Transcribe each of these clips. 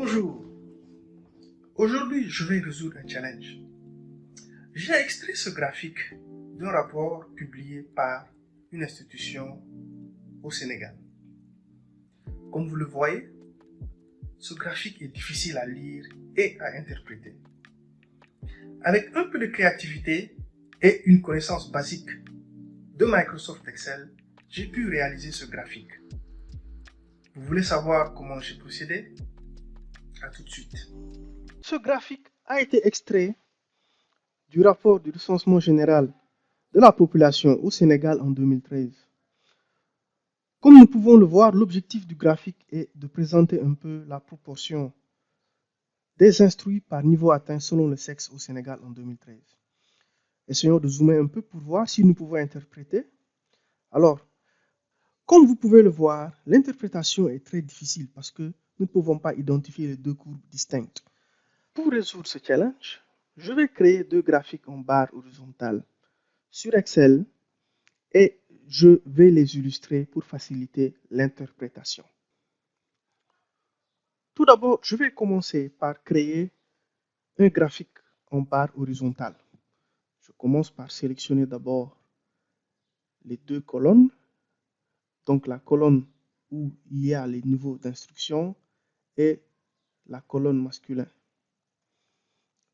Bonjour, aujourd'hui je vais résoudre un challenge. J'ai extrait ce graphique d'un rapport publié par une institution au Sénégal. Comme vous le voyez, ce graphique est difficile à lire et à interpréter. Avec un peu de créativité et une connaissance basique de Microsoft Excel, j'ai pu réaliser ce graphique. Vous voulez savoir comment j'ai procédé? À tout de suite. Ce graphique a été extrait du rapport du recensement général de la population au Sénégal en 2013. Comme nous pouvons le voir, l'objectif du graphique est de présenter un peu la proportion des instruits par niveau atteint selon le sexe au Sénégal en 2013. Essayons de zoomer un peu pour voir si nous pouvons interpréter. Alors, comme vous pouvez le voir, l'interprétation est très difficile parce que nous ne pouvons pas identifier les deux courbes distinctes. Pour résoudre ce challenge, je vais créer deux graphiques en barre horizontale sur Excel et je vais les illustrer pour faciliter l'interprétation. Tout d'abord, je vais commencer par créer un graphique en barre horizontale. Je commence par sélectionner d'abord les deux colonnes. Donc la colonne où il y a les niveaux d'instruction et la colonne masculin.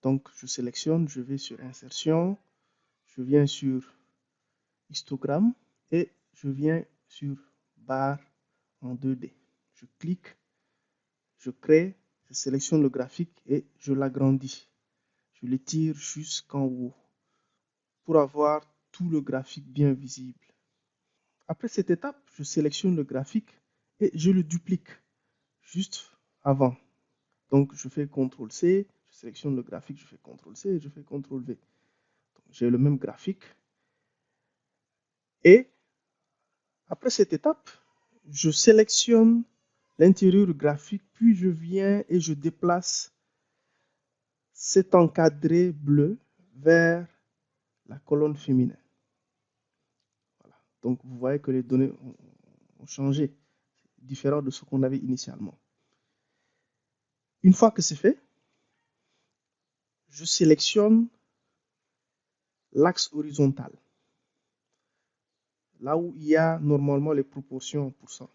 Donc je sélectionne, je vais sur insertion, je viens sur histogramme et je viens sur barre en 2D. Je clique, je crée, je sélectionne le graphique et je l'agrandis. Je l'étire jusqu'en haut pour avoir tout le graphique bien visible. Après cette étape, je sélectionne le graphique et je le duplique juste avant. Donc je fais CTRL-C, je sélectionne le graphique, je fais CTRL-C et je fais CTRL-V. J'ai le même graphique. Et après cette étape, je sélectionne l'intérieur du graphique, puis je viens et je déplace cet encadré bleu vers la colonne féminin. Voilà. Donc vous voyez que les données ont changé, différent de ce qu'on avait initialement. Une fois que c'est fait, je sélectionne l'axe horizontal, là où il y a normalement les proportions en pourcent.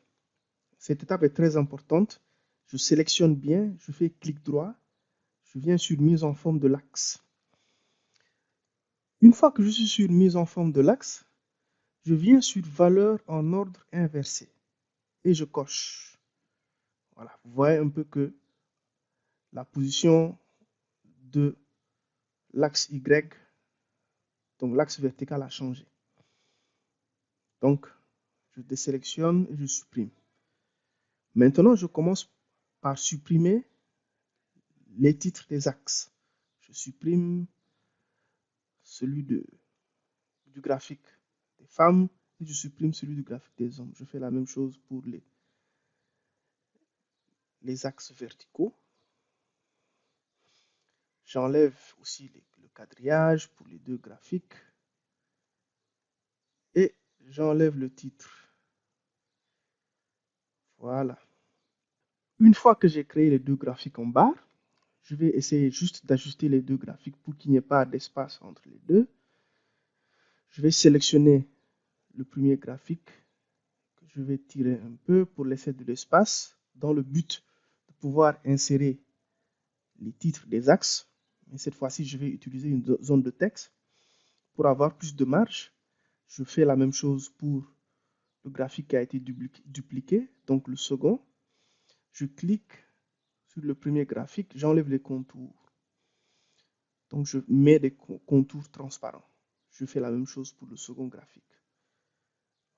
Cette étape est très importante. Je sélectionne bien, je fais clic droit, je viens sur mise en forme de l'axe. Une fois que je suis sur mise en forme de l'axe, je viens sur valeur en ordre inversé et je coche. Voilà, vous voyez un peu que la position de l'axe Y, donc l'axe vertical a changé. Donc, je désélectionne et je supprime. Maintenant, je commence par supprimer les titres des axes. Je supprime celui du graphique des femmes et je supprime celui du graphique des hommes. Je fais la même chose pour les axes verticaux. J'enlève aussi le quadrillage pour les deux graphiques et j'enlève le titre. Voilà. Une fois que j'ai créé les deux graphiques en barre, je vais essayer juste d'ajuster les deux graphiques pour qu'il n'y ait pas d'espace entre les deux. Je vais sélectionner le premier graphique que je vais tirer un peu pour laisser de l'espace dans le but de pouvoir insérer les titres des axes. Mais cette fois-ci, je vais utiliser une zone de texte pour avoir plus de marge. Je fais la même chose pour le graphique qui a été dupliqué, donc le second. Je clique sur le premier graphique, j'enlève les contours. Donc je mets des contours transparents. Je fais la même chose pour le second graphique.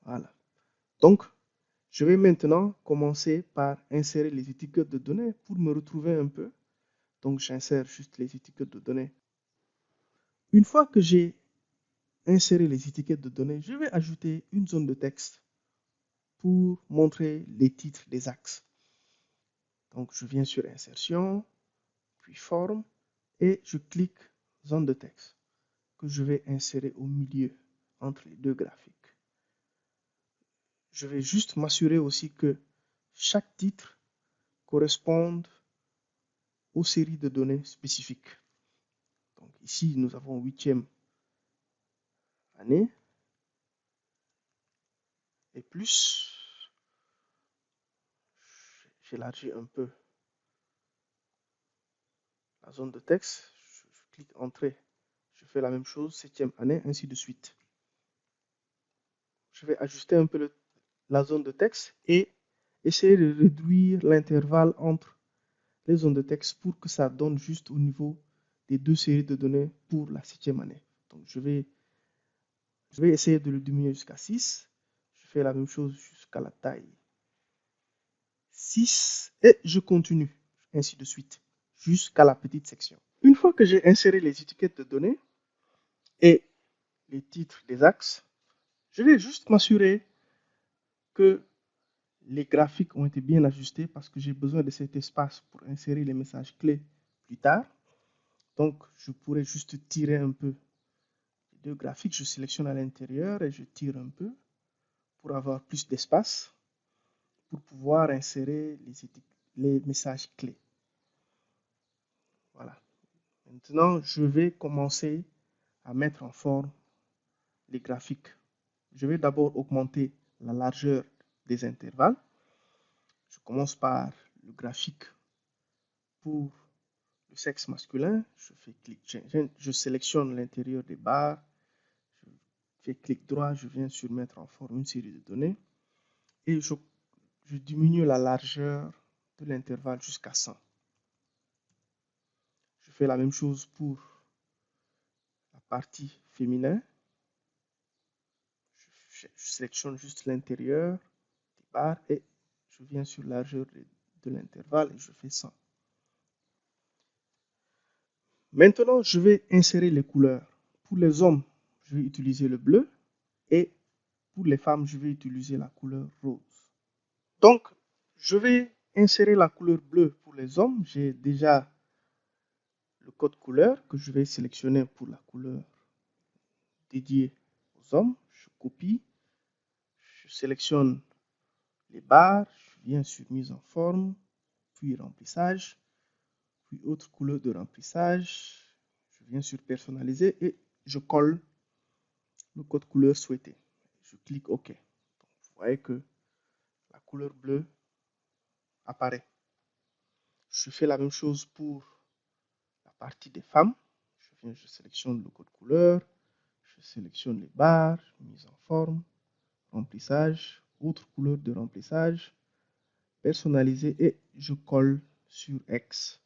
Voilà. Donc, je vais maintenant commencer par insérer les étiquettes de données pour me retrouver un peu. Donc, j'insère juste les étiquettes de données. Une fois que j'ai inséré les étiquettes de données, je vais ajouter une zone de texte pour montrer les titres des axes. Donc, je viens sur Insertion, puis Forme, et je clique Zone de texte que je vais insérer au milieu entre les deux graphiques. Je vais juste m'assurer aussi que chaque titre corresponde aux séries de données spécifiques. Donc ici, nous avons 8e année et plus. J'élargis un peu la zone de texte. Je clique Entrée. Je fais la même chose, 7e année, ainsi de suite. Je vais ajuster un peu la zone de texte et essayer de réduire l'intervalle entre les zones de texte pour que ça donne juste au niveau des 2 séries de données pour la 7e année. Donc je vais essayer de le diminuer jusqu'à 6. Je fais la même chose jusqu'à la taille 6 et je continue, ainsi de suite, jusqu'à la petite section. Une fois que j'ai inséré les étiquettes de données et les titres des axes, je vais juste m'assurer que les graphiques ont été bien ajustés parce que j'ai besoin de cet espace pour insérer les messages clés plus tard. Donc, je pourrais juste tirer un peu les 2 graphiques. Je sélectionne à l'intérieur et je tire un peu pour avoir plus d'espace pour pouvoir insérer les messages clés. Voilà. Maintenant, je vais commencer à mettre en forme les graphiques. Je vais d'abord augmenter la largeur des intervalles. Je commence par le graphique pour le sexe masculin. Je sélectionne l'intérieur des barres. Je fais clic droit, je viens sur mettre en forme une série de données. Et je diminue la largeur de l'intervalle jusqu'à 100. Je fais la même chose pour la partie féminin. Je sélectionne juste l'intérieur des barres et je viens sur la largeur de l'intervalle et je fais 100. Maintenant, je vais insérer les couleurs. Pour les hommes, je vais utiliser le bleu et pour les femmes, je vais utiliser la couleur rose. Donc, je vais insérer la couleur bleue pour les hommes. J'ai déjà le code couleur que je vais sélectionner pour la couleur dédiée aux hommes. Je copie, je sélectionne les barres, je viens sur mise en forme, puis remplissage, puis autre couleur de remplissage. Je viens sur personnaliser et je colle le code couleur souhaité. Je clique OK. Donc, vous voyez que la couleur bleue apparaît. Je fais la même chose pour la partie des femmes. Je sélectionne le code couleur, je sélectionne les barres, mise en forme, remplissage, autre couleur de remplissage, personnaliser et je colle sur X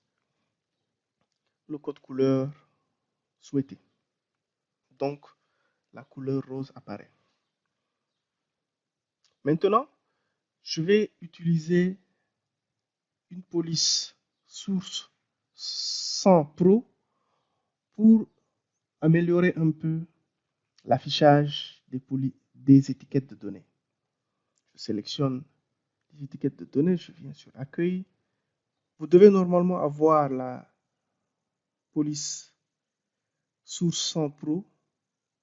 le code couleur souhaité. Donc, la couleur rose apparaît. Maintenant, je vais utiliser une police source 100 Pro pour améliorer un peu l'affichage des étiquettes de données. Je sélectionne les étiquettes de données, je viens sur Accueil. Vous devez normalement avoir la police source 100 Pro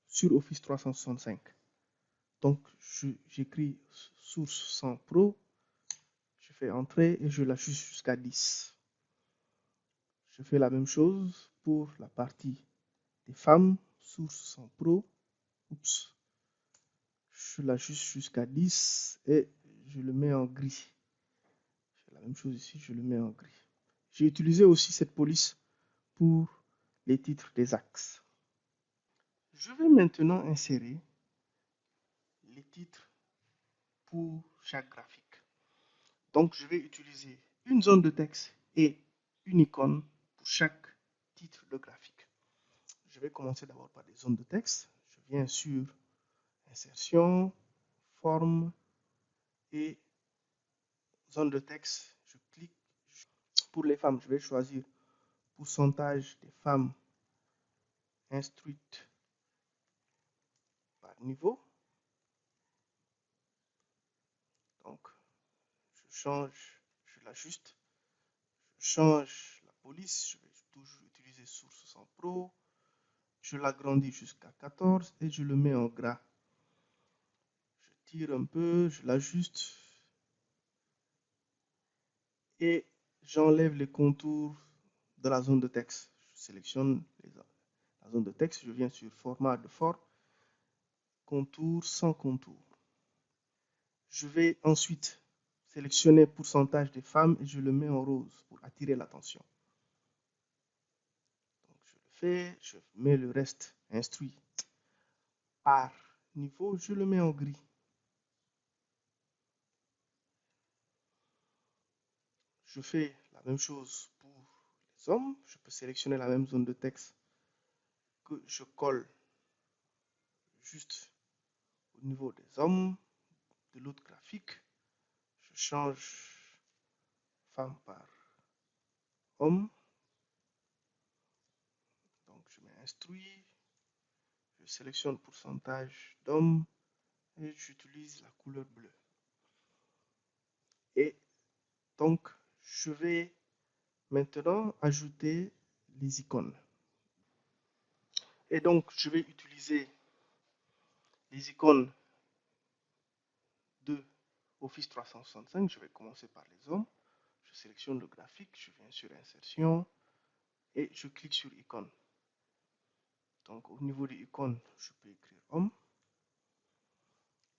sur Office 365. Donc, j'écris source 100 Pro, je fais Entrée et je l'ajuste jusqu'à 10. Je fais la même chose pour la partie des femmes, source 100 Pro. Oups. Je l'ajuste jusqu'à 10 et je le mets en gris. Je fais la même chose ici, je le mets en gris. J'ai utilisé aussi cette police pour les titres des axes. Je vais maintenant insérer les titres pour chaque graphique. Donc, je vais utiliser une zone de texte et une icône pour chaque titre de graphique. Je vais commencer d'abord par des zones de texte. Je viens sur Insertion, Forme et zone de texte. Je clique. Pour les femmes, je vais choisir pourcentage des femmes instruites par niveau. Donc, je change, je l'ajuste. Je change la police. Je vais toujours utiliser source 100 Pro. Je l'agrandis jusqu'à 14 et je le mets en gras. Je tire un peu, je l'ajuste et j'enlève les contours de la zone de texte. Je sélectionne la zone de texte, je viens sur format de forme, contour sans contour. Je vais ensuite sélectionner pourcentage des femmes et je le mets en rose pour attirer l'attention. Donc je le fais, je mets le reste instruit par niveau, je le mets en gris. Je fais la même chose pour les hommes. Je peux sélectionner la même zone de texte que je colle juste au niveau des hommes. De l'autre graphique, je change femme par homme. Donc je mets instruit, je sélectionne pourcentage d'hommes et j'utilise la couleur bleue. Et donc je vais maintenant ajouter les icônes. Et donc je vais utiliser les icônes de Office 365. Je vais commencer par les hommes. Je sélectionne le graphique, je viens sur insertion et je clique sur icône. Donc au niveau des icônes, je peux écrire homme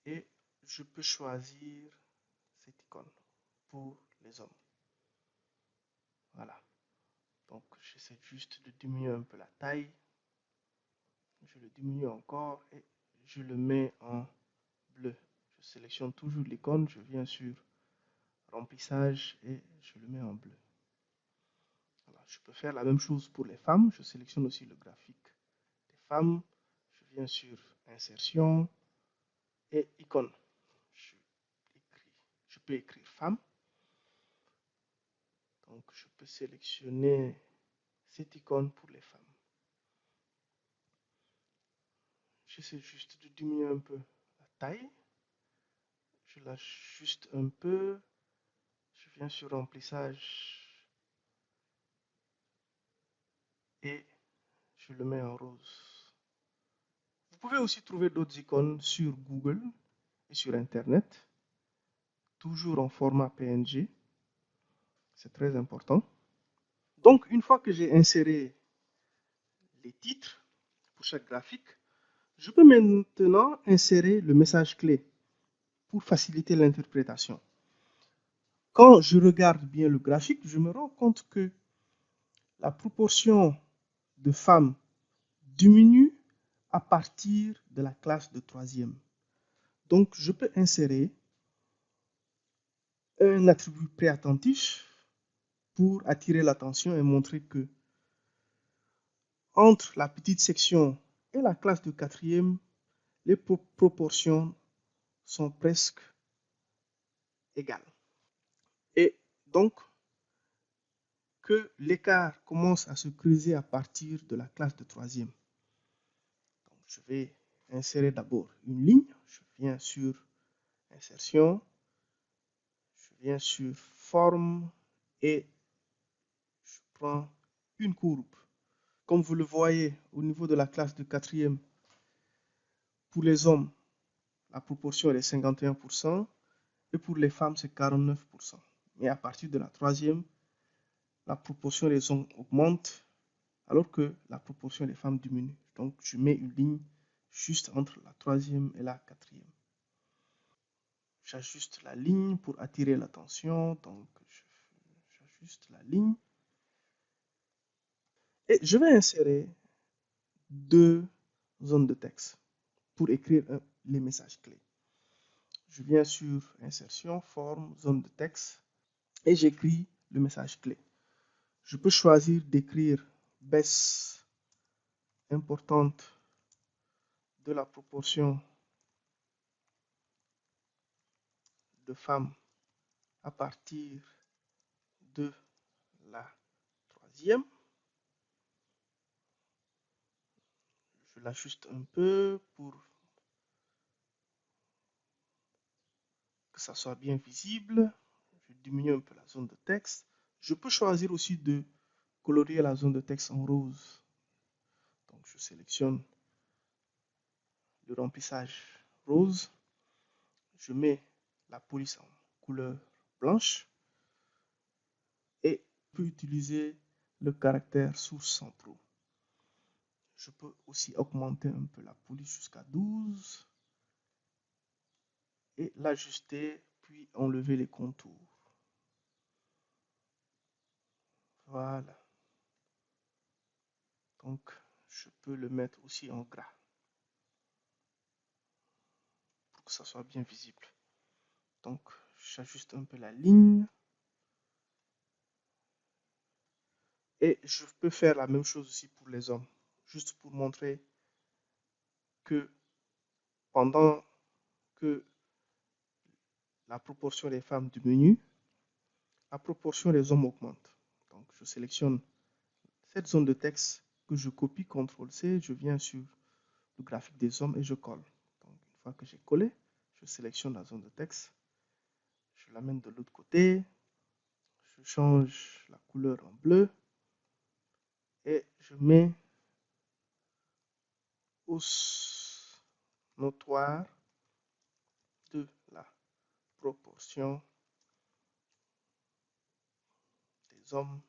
et je peux choisir cette icône pour les hommes. Voilà. Donc j'essaie juste de diminuer un peu la taille. Je le diminue encore et je le mets en bleu. Je sélectionne toujours l'icône, je viens sur remplissage et je le mets en bleu. Voilà. Je peux faire la même chose pour les femmes. Je sélectionne aussi le graphique des femmes. Je viens sur insertion et icône. Je peux écrire femme. Donc je peux sélectionner cette icône pour les femmes. J'essaie juste de diminuer un peu la taille. Je l'ajuste un peu. Je viens sur remplissage et je le mets en rose. Vous pouvez aussi trouver d'autres icônes sur Google et sur Internet, toujours en format PNG. C'est très important. Donc, une fois que j'ai inséré les titres pour chaque graphique, je peux maintenant insérer le message clé pour faciliter l'interprétation. Quand je regarde bien le graphique, je me rends compte que la proportion de femmes diminue à partir de la classe de troisième. Donc, je peux insérer un attribut préattentif pour attirer l'attention et montrer que entre la petite section et la classe de quatrième, les proportions sont presque égales. Et donc, que l'écart commence à se creuser à partir de la classe de troisième. Donc, je vais insérer d'abord une ligne. Je viens sur insertion. Je viens sur forme et je prends une courbe. Comme vous le voyez au niveau de la classe de quatrième, pour les hommes, la proportion est de 51% et pour les femmes, c'est 49%. Mais à partir de la troisième, la proportion des hommes augmente alors que la proportion des femmes diminue. Donc, je mets une ligne juste entre la troisième et la quatrième. J'ajuste la ligne pour attirer l'attention. Donc, j'ajuste la ligne. Et je vais insérer deux zones de texte pour écrire les messages clés. Je viens sur insertion, forme, zone de texte et j'écris le message clé. Je peux choisir d'écrire baisse importante de la proportion de femmes à partir de la troisième. Je l'ajuste un peu pour que ça soit bien visible. Je diminue un peu la zone de texte. Je peux choisir aussi de colorier la zone de texte en rose. Donc je sélectionne le remplissage rose. Je mets la police en couleur blanche et je peux utiliser le caractère source centraux. Je peux aussi augmenter un peu la police jusqu'à 12 et l'ajuster, puis enlever les contours. Voilà. Donc, je peux le mettre aussi en gras pour que ça soit bien visible. Donc, j'ajuste un peu la ligne. Et je peux faire la même chose aussi pour les hommes, juste pour montrer que pendant que la proportion des femmes diminue, la proportion des hommes augmente. Donc, je sélectionne cette zone de texte que je copie, CTRL-C, je viens sur le graphique des hommes et je colle. Donc, une fois que j'ai collé, je sélectionne la zone de texte, je l'amène de l'autre côté, je change la couleur en bleu et je mets hausse notoire de la proportion des hommes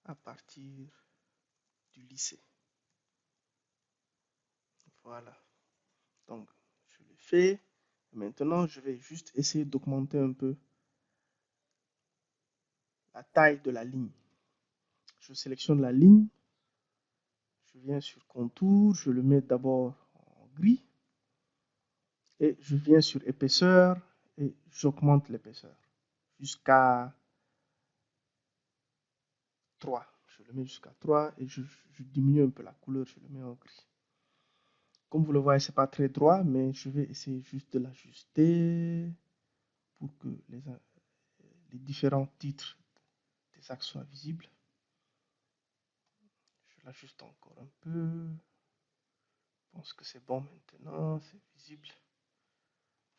à partir du lycée. Voilà. Donc, je le fais. Maintenant, je vais juste essayer d'augmenter un peu la taille de la ligne. Je sélectionne la ligne. Je viens sur contour. Je le mets d'abord en gris. Et je viens sur épaisseur et j'augmente l'épaisseur jusqu'à 3. Je le mets jusqu'à 3 et je diminue un peu la couleur. Je le mets en gris. Comme vous le voyez, ce n'est pas très droit, mais je vais essayer juste de l'ajuster pour que les différents titres des axes soient visibles. Je l'ajuste encore un peu. Je pense que c'est bon maintenant, c'est visible.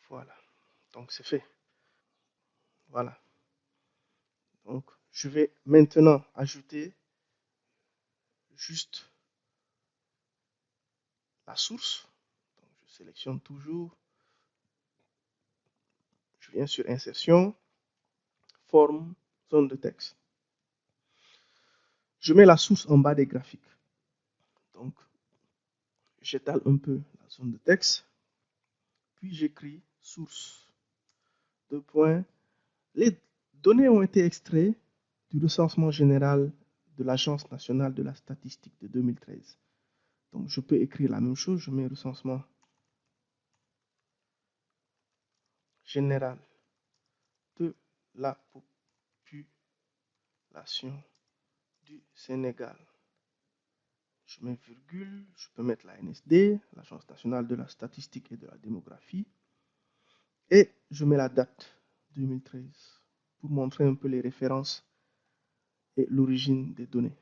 Voilà, donc c'est fait. Voilà. Donc, je vais maintenant ajouter juste la source. Donc, je sélectionne toujours. Je viens sur insertion, forme, zone de texte. Je mets la source en bas des graphiques. Donc, j'étale un peu la zone de texte. Puis j'écris source. Deux points. Les données ont été extraites du recensement général de l'Agence nationale de la statistique de 2013. Donc, je peux écrire la même chose. Je mets recensement général de la population du Sénégal. Je mets virgule. Je peux mettre la ANSD, l'Agence nationale de la statistique et de la démographie. Et je mets la date 2013 pour montrer un peu les références et l'origine des données.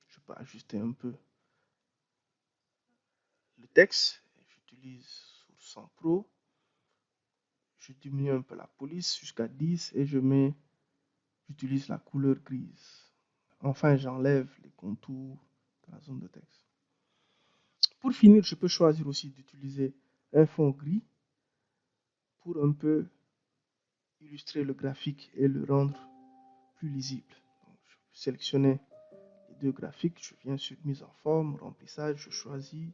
Je peux ajuster un peu le texte. J'utilise source sans pro. Je diminue un peu la police jusqu'à 10 et j'utilise la couleur grise. Enfin, j'enlève les contours de la zone de texte. Pour finir, je peux choisir aussi d'utiliser un fond gris pour un peu illustrer le graphique et le rendre plus lisible. Donc, je peux sélectionner les deux graphiques. Je viens sur mise en forme, remplissage, je choisis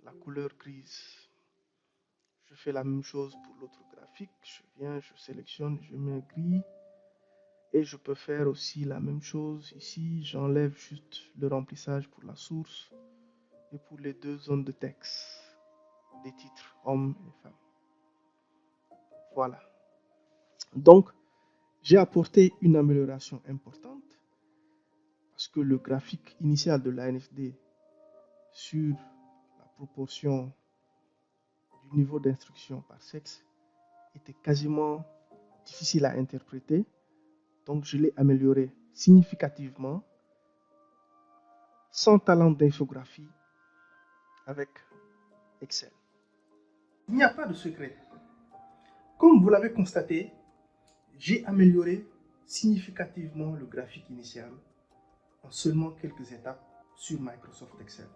la couleur grise. Je fais la même chose pour l'autre graphique. Je viens, je sélectionne, je mets gris. Et je peux faire aussi la même chose ici. J'enlève juste le remplissage pour la source et pour les deux zones de texte des titres hommes et femmes. Voilà. Donc, j'ai apporté une amélioration importante parce que le graphique initial de l'ANSD sur la proportion du niveau d'instruction par sexe était quasiment difficile à interpréter. Donc, je l'ai amélioré significativement, sans talent d'infographie, avec Excel. Il n'y a pas de secret. Comme vous l'avez constaté, j'ai amélioré significativement le graphique initial en seulement quelques étapes sur Microsoft Excel.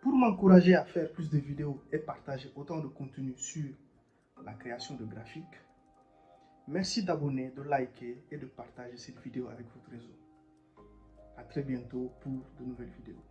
Pour m'encourager à faire plus de vidéos et partager autant de contenu sur la création de graphiques, Merci d'abonner, de liker et de partager cette vidéo avec votre réseau. À très bientôt pour de nouvelles vidéos.